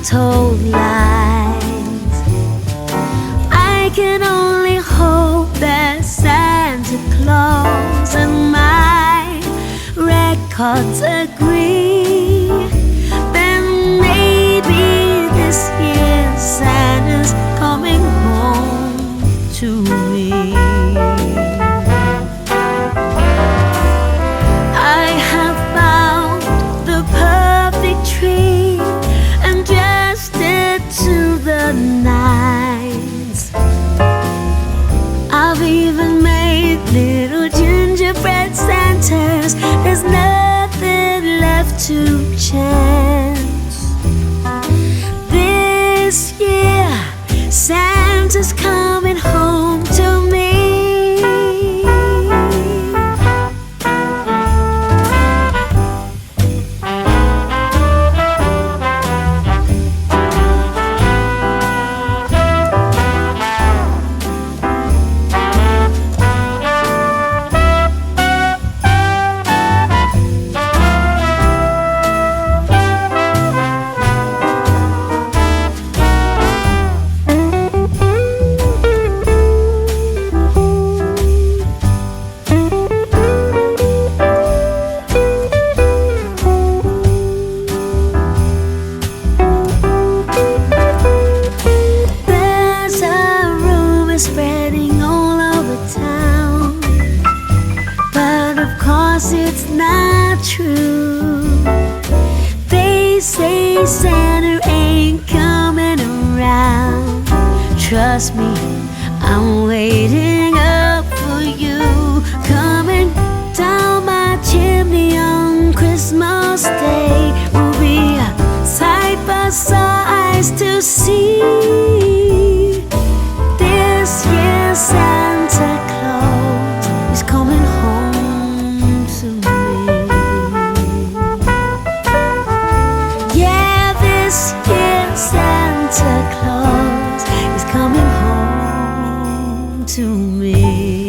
told lies. I can only hope that Santa Claus and my records agree. Then maybe this year Santa's coming home to me. I have found the perfect tree and dressed it to the nines. I've even made little gingerbread Santas. There's nothing left to chance. This year Santa's coming home to me. Spreading all over town, but of course it's not true. They say Santa ain't coming around. Trust me, I'm waiting up for you. Coming down my chimney on Christmas Day will be a sight for eyes to see. This year Santa Claus is coming home to me. Yeah, this year Santa Claus is coming home to me.